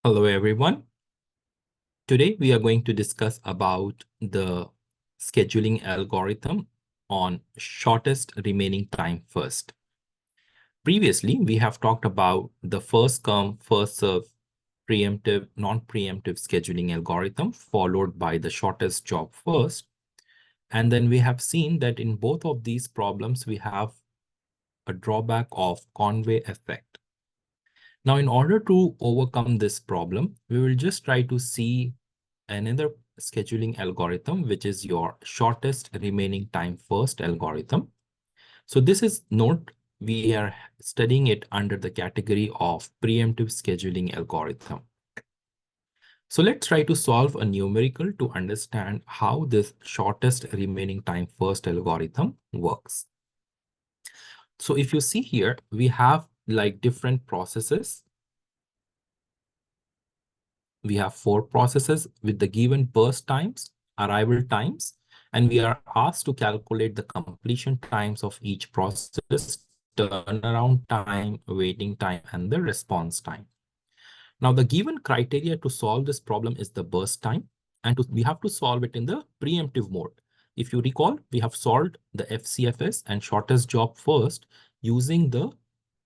Hello, everyone. Today, we are going to discuss about the scheduling algorithm on shortest remaining time first. Previously, we have talked about the first come, first serve, preemptive, non-preemptive scheduling algorithm, followed by the shortest job first. And then we have seen that in both of these problems, we have a drawback of Conway effect. Now, in order to overcome this problem, we will just try to see another scheduling algorithm, which is your shortest remaining time first algorithm. So this is note, we are studying it under the category of preemptive scheduling algorithm. So let's try to solve a numerical to understand how this shortest remaining time first algorithm works. So if you see here, we have like different processes. We have 4 processes with the given burst times, arrival times, and we are asked to calculate the completion times of each process, turnaround time, waiting time, and the response time. Now, the given criteria to solve this problem is the burst time, and we have to solve it in the preemptive mode. If you recall, we have solved the FCFS and shortest job first using the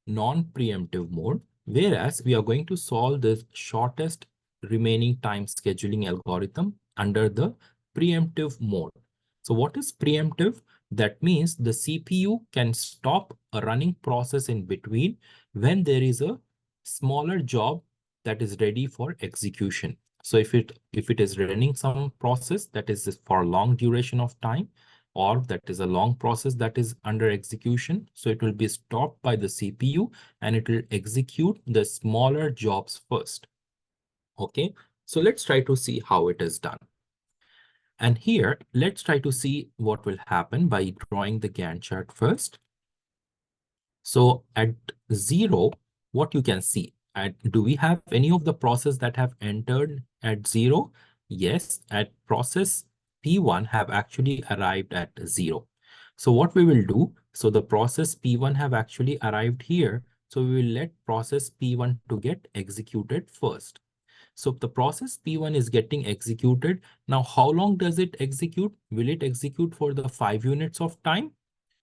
non-preemptive mode, whereas we are going to solve the shortest remaining time scheduling algorithm under the preemptive mode. So what is preemptive? That means the CPU can stop a running process in between when there is a smaller job that is ready for execution. So if it is running some process that is for a long duration of time, or that is a long process that is under execution, so it will be stopped by the CPU and it will execute the smaller jobs first. Okay, so let's try to see how it is done. And here, let's try to see what will happen by drawing the Gantt chart first. So at 0, what you can see, do we have any of the process that have entered at 0? Yes, at process P1 have actually arrived at 0. So what we will do, so the process P1 have actually arrived here. So we will let process P1 to get executed first. So the process P1 is getting executed. Now, how long does it execute? Will it execute for the 5 units of time?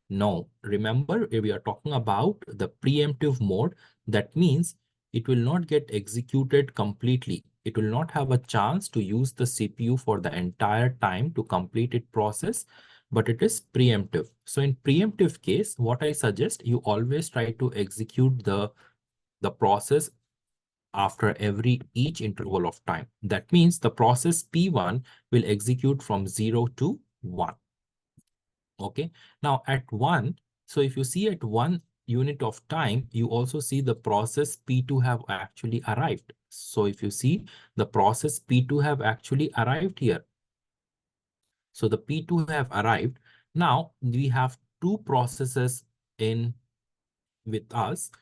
No, remember, we are talking about the preemptive mode. That means it will not get executed completely. It will not have a chance to use the CPU for the entire time to complete its process, but it is preemptive. So in preemptive case, what I suggest, you always try to execute the process after each interval of time. That means the process P1 will execute from 0 to 1. Okay, now at 1, so if you see at 1 unit of time, you also see the process P2 have actually arrived. So if you see the process P2 have actually arrived here. So the P2 have arrived. Now we have 2 processes in with us.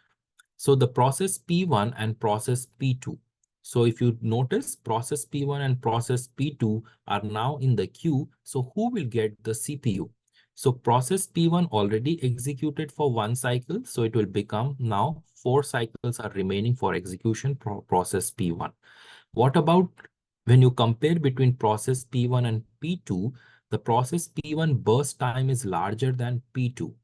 So the process P1 and process P2. So if you notice, process P1 and process P2 are now in the queue. So who will get the CPU? So process P1 already executed for 1 cycle. So it will become now 4 cycles are remaining for execution process P1. What about when you compare between process P1 and P2, the process P1 burst time is larger than P2.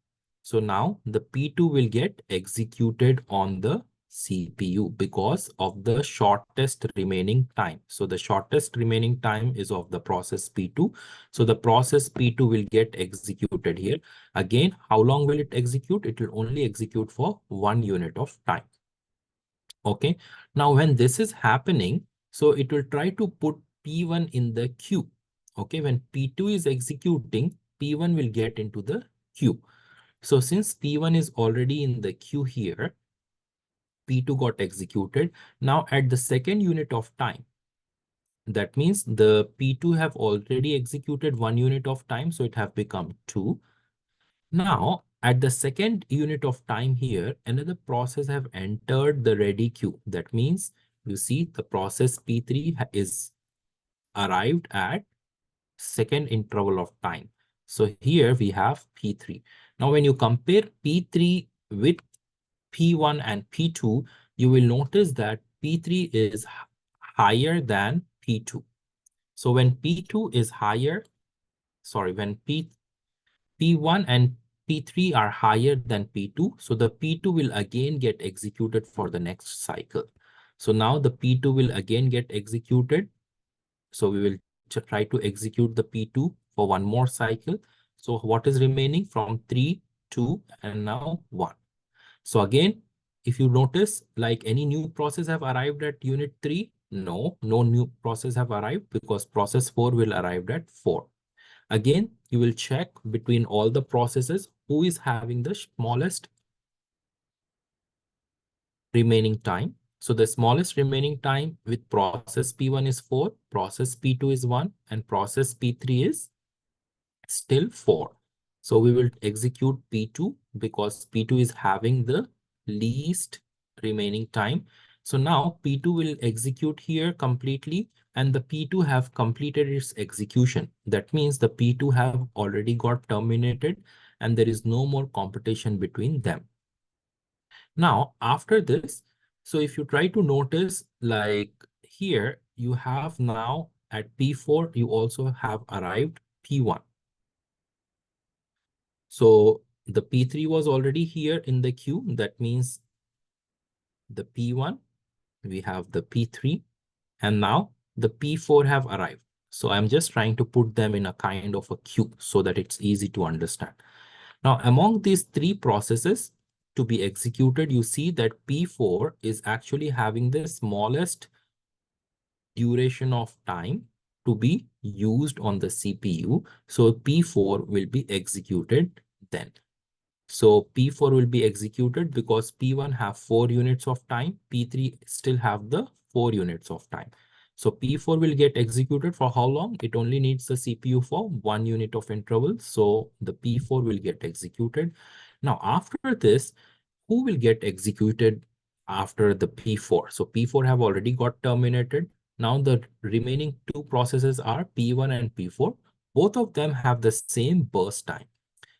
So now the P2 will get executed on the CPU because of the shortest remaining time. So the shortest remaining time is of the process P2. So the process P2 will get executed here. Again, how long will it execute? It will only execute for 1 unit of time. Okay. Now when this is happening, so it will try to put P1 in the queue. Okay. When P2 is executing, P1 will get into the queue. So since P1 is already in the queue here, P2 got executed. Now at the second unit of time, that means the P2 have already executed 1 unit of time. So it have become 2. Now at the second unit of time here, another process have entered the ready queue. That means you see the process P3 is arrived at second interval of time. So here we have P3. Now when you compare P3 with P1 and P2, you will notice that P3 is higher than P2. So when P2 is higher, sorry, when P1 and P3 are higher than P2, so the P2 will again get executed for the next cycle. So now the P2 will again get executed. So we will try to execute the P2 for one more cycle. So what is remaining from 3, 2, and now 1. So again, if you notice, like any new process have arrived at unit 3? No, no new process have arrived because process 4 will arrive at 4. Again, you will check between all the processes who is having the smallest remaining time. So the smallest remaining time with process P1 is 4, process P2 is 1, and process P3 is still 4. So we will execute P2 because P2 is having the least remaining time. So now P2 will execute here completely, and the P2 have completed its execution. That means the P2 have already got terminated and there is no more competition between them. Now, after this, so if you try to notice, like here, you have now at P4, you also have arrived P1. So the P3 was already here in the queue. That means the P1, we have the P3, and now the P4 have arrived. So I'm just trying to put them in a kind of a queue so that it's easy to understand. Now, among these three processes to be executed, you see that P4 is actually having the smallest duration of time to be used on the CPU. So P4 will be executed then. So P4 will be executed because P1 have 4 units of time. P3 still have the 4 units of time. So P4 will get executed for how long? It only needs the CPU for 1 unit of interval. So the P4 will get executed. Now, after this, who will get executed after the P4? So P4 have already got terminated. Now the remaining two processes are P1 and P4. Both of them have the same burst time.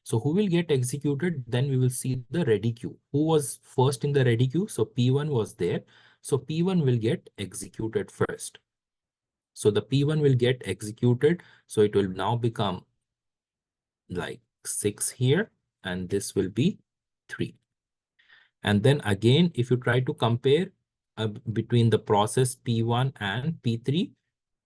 So who will get executed? Then we will see the ready queue. Who was first in the ready queue? So P1 was there. So P1 will get executed first. So the P1 will get executed. So it will now become like 6 here, and this will be 3. And then again, if you try to compare between the process P1 and P3,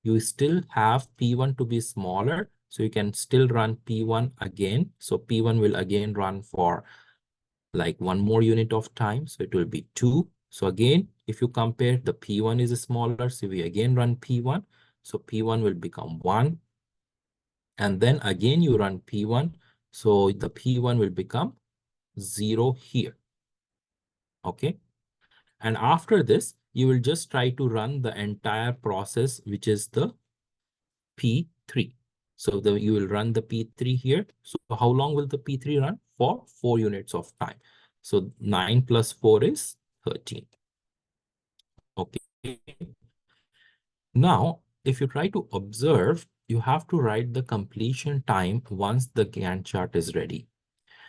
you still have P1 to be smaller. So you can still run P1 again. So P1 will again run for like 1 more unit of time. So it will be 2. So again, if you compare, the P1 is smaller. So we again run P1. So P1 will become 1. And then again, you run P1. So the P1 will become 0 here. Okay. And after this, you will just try to run the entire process, which is the P3. So you will run the P3 here. So how long will the P3 run? For 4 units of time. So 9 plus 4 is 13. Okay. Now, if you try to observe, you have to write the completion time once the Gantt chart is ready.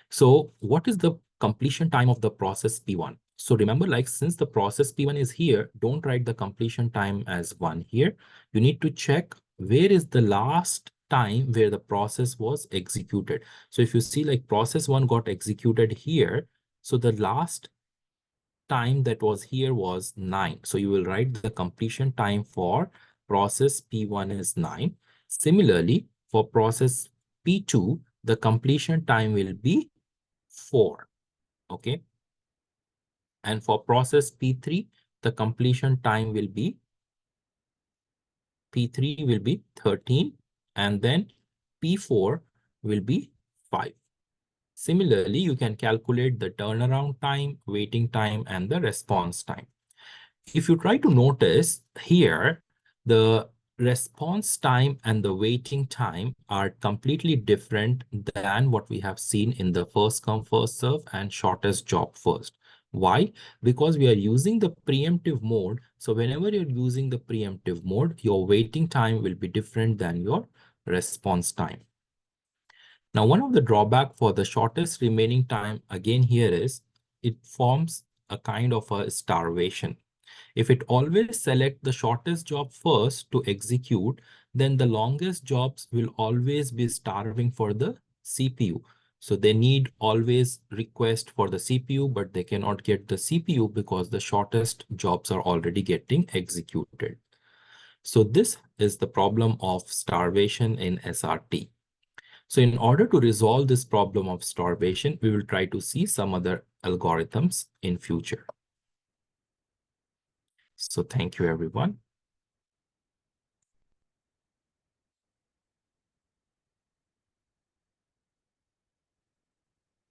So what is the completion time of the process P1? So remember, like since the process P1 is here, don't write the completion time as 1 here. You need to check where is the last time where the process was executed. So if you see like process 1 got executed here, so the last time that was here was 9. So you will write the completion time for process P1 is 9. Similarly, for process P2, the completion time will be 4. Okay. And for process P3, the completion time will be P3 will be 13, and then P4 will be 5. Similarly, you can calculate the turnaround time, waiting time, and the response time. If you try to notice here, the response time and the waiting time are completely different than what we have seen in the first come, first serve and shortest job first. Why? Because we are using the preemptive mode. So whenever you're using the preemptive mode, your waiting time will be different than your response time. Now, one of the drawback for the shortest remaining time again here is it forms a kind of a starvation. If it always select the shortest job first to execute, then the longest jobs will always be starving for the CPU. So they need always request for the CPU, but they cannot get the CPU because the shortest jobs are already getting executed. So this is the problem of starvation in SRT. So in order to resolve this problem of starvation, we will try to see some other algorithms in future. So thank you, everyone.